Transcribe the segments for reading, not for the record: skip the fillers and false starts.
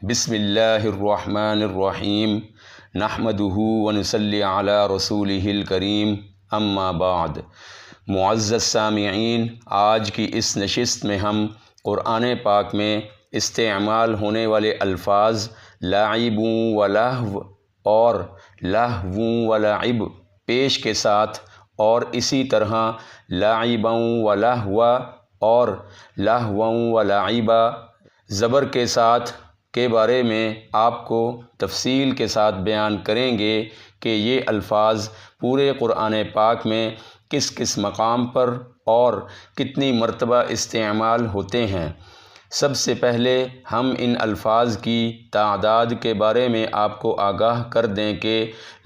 بسم اللہ الرحمن الرحیم نحمدہ ونصلی علی رسولہ الکریم اما بعد۔ معزز سامعین، آج کی اس نشست میں ہم قرآن پاک میں استعمال ہونے والے الفاظ لاعب و لہو اور لہو و لعب پیش کے ساتھ اور اسی طرح لاعبا و لہوا اور لہوا و لعبا زبر کے ساتھ کے بارے میں آپ کو تفصیل کے ساتھ بیان کریں گے کہ یہ الفاظ پورے قرآن پاک میں کس کس مقام پر اور کتنی مرتبہ استعمال ہوتے ہیں۔ سب سے پہلے ہم ان الفاظ کی تعداد کے بارے میں آپ کو آگاہ کر دیں کہ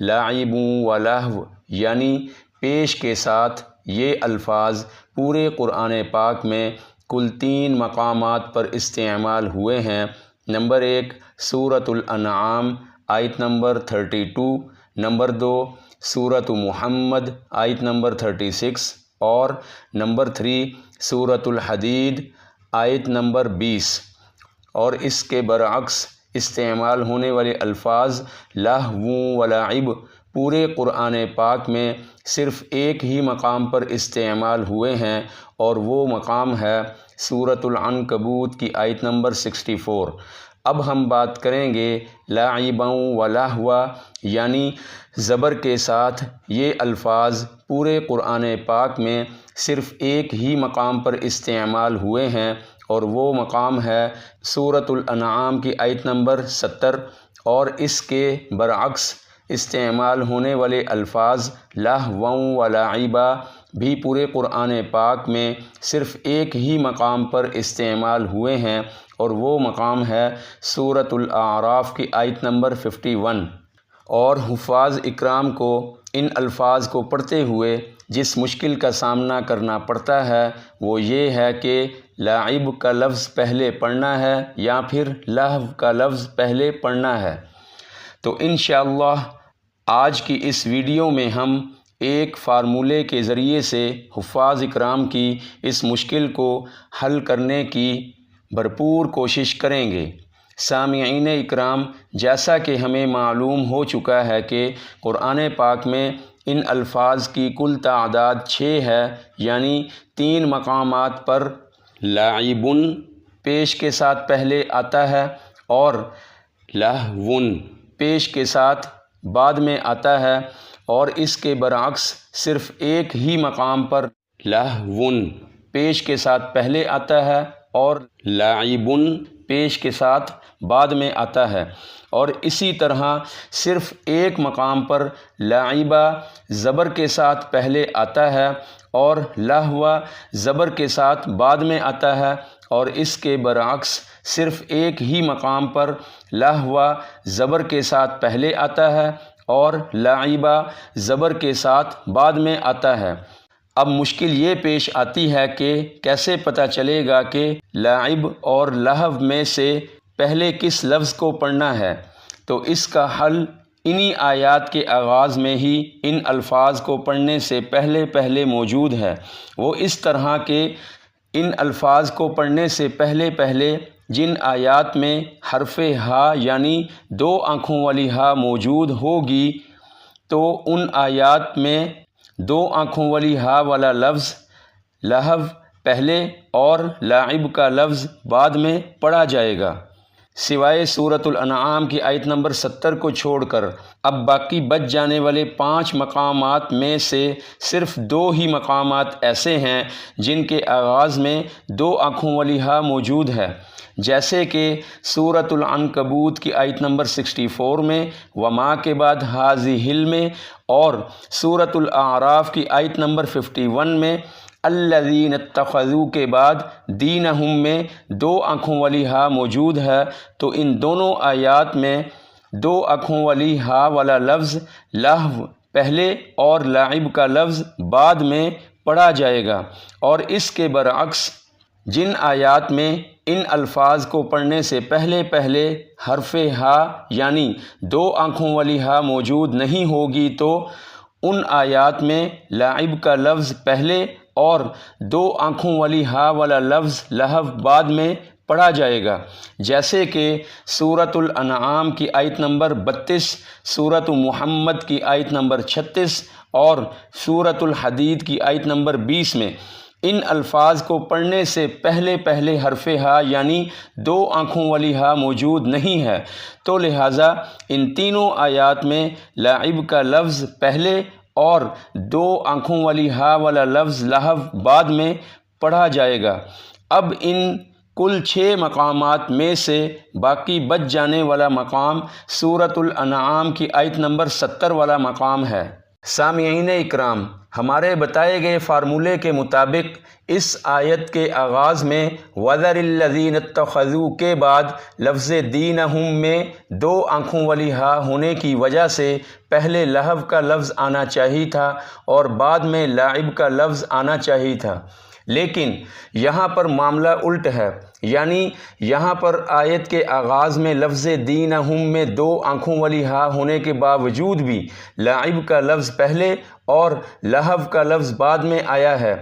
لاعب و لہو یعنی پیش کے ساتھ یہ الفاظ پورے قرآن پاک میں کل 3 مقامات پر استعمال ہوئے ہیں۔ نمبر 1 سورۃ الانعام آیت نمبر 32، نمبر 2 سورۃ محمد آیت نمبر 36 اور نمبر 3 سورۃ الحدید آیت نمبر 20۔ اور اس کے برعکس استعمال ہونے والے الفاظ لہو و لعب پورے قرآن پاک میں صرف ایک ہی مقام پر استعمال ہوئے ہیں اور وہ مقام ہے سورۃ العنکبوت کی آیت نمبر 64۔ اب ہم بات کریں گے لاعبا و لہوا یعنی زبر کے ساتھ یہ الفاظ پورے قرآن پاک میں صرف ایک ہی مقام پر استعمال ہوئے ہیں اور وہ مقام ہے سورۃ الانعام کی آیت نمبر 70۔ اور اس کے برعکس استعمال ہونے والے الفاظ لہوا و لعبا بھی پورے قرآن پاک میں صرف ایک ہی مقام پر استعمال ہوئے ہیں اور وہ مقام ہے سورۃ الاعراف کی آیت نمبر 51۔ اور حفاظ اکرام کو ان الفاظ کو پڑھتے ہوئے جس مشکل کا سامنا کرنا پڑتا ہے وہ یہ ہے کہ لاعب کا لفظ پہلے پڑھنا ہے یا پھر لہو کا لفظ پہلے پڑھنا ہے۔ تو انشاءاللہ آج کی اس ویڈیو میں ہم ایک فارمولے کے ذریعے سے حفاظ اکرام کی اس مشکل کو حل کرنے کی بھرپور کوشش کریں گے۔ سامعین اکرام، جیسا کہ ہمیں معلوم ہو چکا ہے کہ قرآن پاک میں ان الفاظ کی کل تعداد 6 ہے، یعنی 3 مقامات پر لاعب پیش کے ساتھ پہلے آتا ہے اور لہو پیش کے ساتھ بعد میں آتا ہے، اور اس کے برعکس صرف ایک ہی مقام پر لہو پیش کے ساتھ پہلے آتا ہے اور لاعب پیش کے ساتھ بعد میں آتا ہے۔ اور اسی طرح صرف ایک مقام پر لاعبا زبر کے ساتھ پہلے آتا ہے اور لہوا زبر کے ساتھ بعد میں آتا ہے، اور اس کے برعکس صرف ایک ہی مقام پر لہوا زبر کے ساتھ پہلے آتا ہے اور لاعبا زبر کے ساتھ بعد میں آتا ہے۔ اب مشکل یہ پیش آتی ہے کہ کیسے پتہ چلے گا کہ لاعب اور لہو میں سے پہلے کس لفظ کو پڑھنا ہے؟ تو اس کا حل انہی آیات کے آغاز میں ہی ان الفاظ کو پڑھنے سے پہلے موجود ہے۔ وہ اس طرح کہ ان الفاظ کو پڑھنے سے پہلے جن آیات میں حرف ہا یعنی 2 آنکھوں والی ہا موجود ہوگی تو ان آیات میں 2 آنکھوں والی ہا والا لفظ لہو پہلے اور لاعب کا لفظ بعد میں پڑھا جائے گا، سوائے سورۃ الانعام کی آیت نمبر 70 کو چھوڑ کر۔ اب باقی بچ جانے والے 5 مقامات میں سے صرف 2 ہی مقامات ایسے ہیں جن کے آغاز میں 2 آنکھوں والی ہا موجود ہے، جیسے کہ سورۃ العنکبوت کی آیت نمبر 64 میں وما کے بعد ہاذہ میں، اور سورۃ الاعراف کی آیت نمبر 51 میں الذین اتخذوا کے بعد دینہم میں 2 آنکھوں والی ہا موجود ہے۔ تو ان دونوں آیات میں 2 آنکھوں والی ہا والا لفظ لہو پہلے اور لاعب کا لفظ بعد میں پڑھا جائے گا۔ اور اس کے برعکس جن آیات میں ان الفاظ کو پڑھنے سے پہلے حرف ہا یعنی 2 آنکھوں والی ہا موجود نہیں ہوگی تو ان آیات میں لاعب کا لفظ پہلے اور 2 آنکھوں والی ہا والا لفظ لہو بعد میں پڑھا جائے گا، جیسے کہ سورۃ الانعام کی آیت نمبر 32، سورۃ محمد کی آیت نمبر 36 اور سورۃ الحدید کی آیت نمبر 20 میں ان الفاظ کو پڑھنے سے پہلے حرف ہا یعنی 2 آنکھوں والی ہا موجود نہیں ہے، تو لہٰذا ان تینوں آیات میں لاعب کا لفظ پہلے اور 2 آنکھوں والی ہا والا لفظ لہو بعد میں پڑھا جائے گا۔ اب ان کل 6 مقامات میں سے باقی بچ جانے والا مقام سورۃ الانعام کی آیت نمبر 70 والا مقام ہے۔ سامعین اکرام، ہمارے بتائے گئے فارمولے کے مطابق اس آیت کے آغاز میں وَذَرِ الَّذِينَ اتَّخَذُوا کے بعد لفظ دینہم میں 2 آنکھوں والی ہا ہونے کی وجہ سے پہلے لہو کا لفظ آنا چاہیے تھا اور بعد میں لاعب کا لفظ آنا چاہیے تھا، لیکن یہاں پر معاملہ الٹ ہے، یعنی یہاں پر آیت کے آغاز میں لفظ دینہم میں 2 آنکھوں والی ہا ہونے کے باوجود بھی لاعب کا لفظ پہلے اور لہو کا لفظ بعد میں آیا ہے،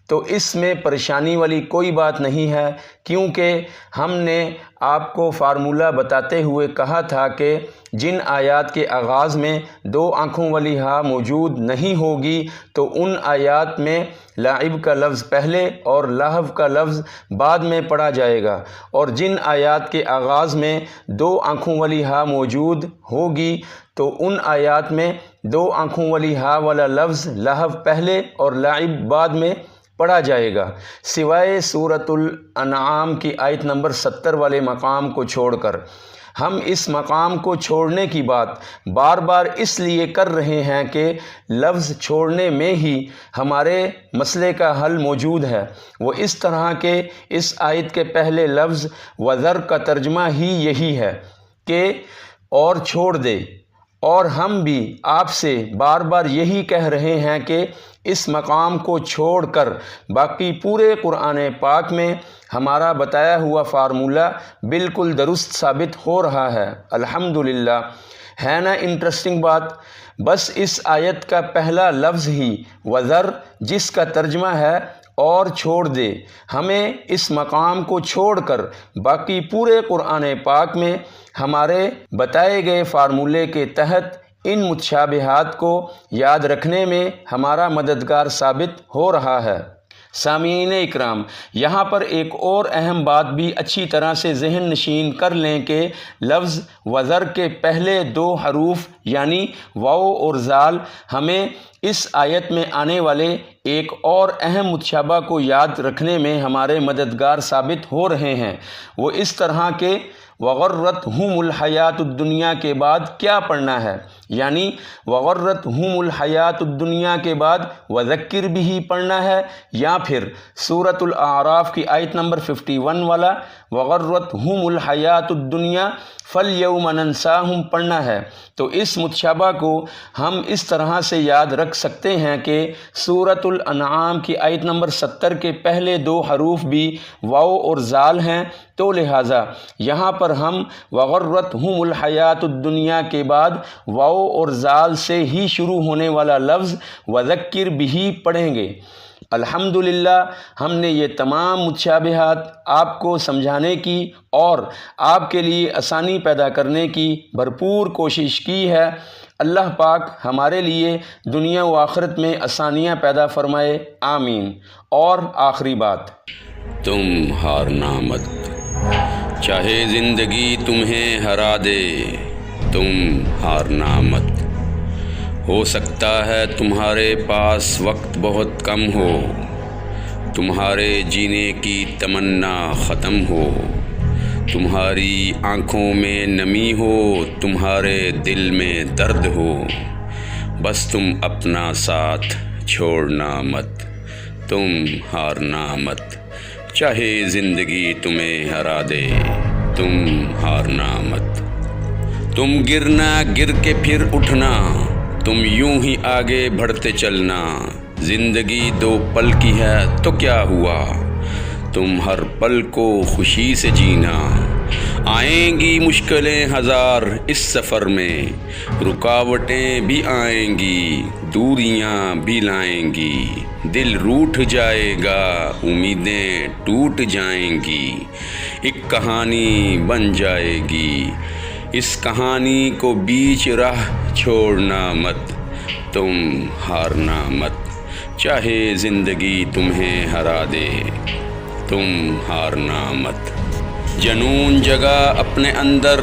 تو اس میں پریشانی والی کوئی بات نہیں ہے، کیونکہ ہم نے آپ کو فارمولہ بتاتے ہوئے کہا تھا کہ جن آیات کے آغاز میں 2 آنکھوں والی ہا موجود نہیں ہوگی تو ان آیات میں لاعب کا لفظ پہلے اور لہو کا لفظ بعد میں پڑھا جائے گا، اور جن آیات کے آغاز میں 2 آنکھوں والی ہا موجود ہوگی تو ان آیات میں 2 آنکھوں والی ہا والا لفظ لہو پہلے اور لاعب بعد میں پڑھا جائے گا، سوائے سورۃ الانعام کی آیت نمبر 70 والے مقام کو چھوڑ کر۔ ہم اس مقام کو چھوڑنے کی بات بار بار اس لیے کر رہے ہیں کہ لفظ چھوڑنے میں ہی ہمارے مسئلے کا حل موجود ہے، وہ اس طرح کہ اس آیت کے پہلے لفظ وَذَر کا ترجمہ ہی یہی ہے کہ اور چھوڑ دے، اور ہم بھی آپ سے بار بار یہی کہہ رہے ہیں کہ اس مقام کو چھوڑ کر باقی پورے قرآن پاک میں ہمارا بتایا ہوا فارمولہ بالکل درست ثابت ہو رہا ہے۔ الحمدللہ، ہے نا انٹرسٹنگ بات؟ بس اس آیت کا پہلا لفظ ہی وَذَر، جس کا ترجمہ ہے اور چھوڑ دے، ہمیں اس مقام کو چھوڑ کر باقی پورے قرآن پاک میں ہمارے بتائے گئے فارمولے کے تحت ان متشابہات کو یاد رکھنے میں ہمارا مددگار ثابت ہو رہا ہے۔ سامعین اکرام، یہاں پر ایک اور اہم بات بھی اچھی طرح سے ذہن نشین کر لیں کہ لفظ وَذَر کے پہلے 2 حروف یعنی واو اور زال ہمیں اس آیت میں آنے والے ایک اور اہم متشابہ کو یاد رکھنے میں ہمارے مددگار ثابت ہو رہے ہیں۔ وہ اس طرح کہ وغرتہم الحیات الدنیا کے بعد کیا پڑھنا ہے، یعنی وغرتہم الحیات الدنیا کے بعد وذکر بھی پڑھنا ہے، یا پھر سورۃ الاعراف کی آیت نمبر 51 والا وغرتہم الحیات الدنیا فالیوم ننساہم پڑھنا ہے۔ تو اس متشابہ کو ہم اس طرح سے یاد رکھ سکتے ہیں کہ سورۃ الانعام کی آیت نمبر 70 کے پہلے 2 حروف بھی واو اور زال ہیں، تو لہٰذا یہاں پر ہم وغرتہم الحیات الدنیا کے بعد واو اور زال سے ہی شروع ہونے والا لفظ وذکر بھی پڑھیں گے۔ الحمدللہ، ہم نے یہ تمام متشابہات آپ کو سمجھانے کی اور آپ کے لیے آسانی پیدا کرنے کی بھرپور کوشش کی ہے۔ اللہ پاک ہمارے لیے دنیا و آخرت میں آسانیاں پیدا فرمائے، آمین۔ اور آخری بات، تم ہارنا مت، چاہے زندگی تمہیں ہرا دے، تم ہارنا مت۔ ہو سکتا ہے تمہارے پاس وقت بہت کم ہو، تمہارے جینے کی تمنا ختم ہو، تمہاری آنکھوں میں نمی ہو، تمہارے دل میں درد ہو، بس تم اپنا ساتھ چھوڑنا مت، تم ہارنا مت، چاہے زندگی تمہیں ہرا دے، تم ہارنا مت۔ تم گرنا، گر کے پھر اٹھنا، تم یوں ہی آگے بڑھتے چلنا، زندگی 2 پل کی ہے تو کیا ہوا، تم ہر پل کو خوشی سے جینا، آئیں گی مشکلیں ہزار اس سفر میں، رکاوٹیں بھی آئیں گی، دوریاں بھی لائیں گی، دل روٹھ جائے گا، امیدیں ٹوٹ جائیں گی، ایک کہانی بن جائے گی، اس کہانی کو بیچ راہ چھوڑنا مت، تم ہارنا مت، چاہے زندگی تمہیں ہرا دے، تم ہارنا مت۔ جنون جگا اپنے اندر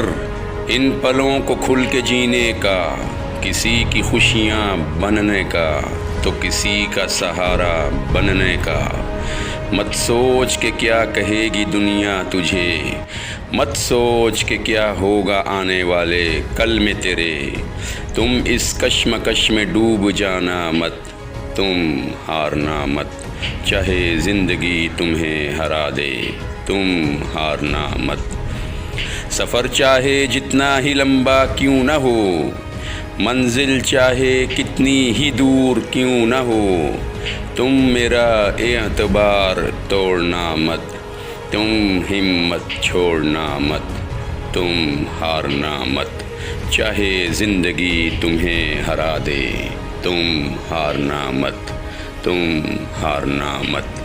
ان پلوں کو کھل کے جینے کا، کسی کی خوشیاں بننے کا تو کسی کا سہارا بننے کا، مت سوچ کہ کیا کہے گی دنیا تجھے، مت سوچ کہ کیا ہوگا آنے والے کل میں تیرے، تم اس کشمکش میں ڈوب جانا مت، تم ہارنا مت، چاہے زندگی تمہیں ہرا دے، تم ہارنا مت۔ سفر چاہے جتنا ہی لمبا کیوں نہ ہو، منزل چاہے کتنی ہی دور کیوں نہ ہو، تم میرا اعتبار توڑنا مت، تم ہمت چھوڑنا مت، تم ہارنا مت، چاہے زندگی تمہیں ہرا دے، تم ہارنا مت، تم ہارنا مت۔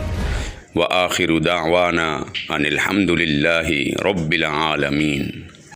وآخر دعوانا ان الحمد للہ رب العالمین۔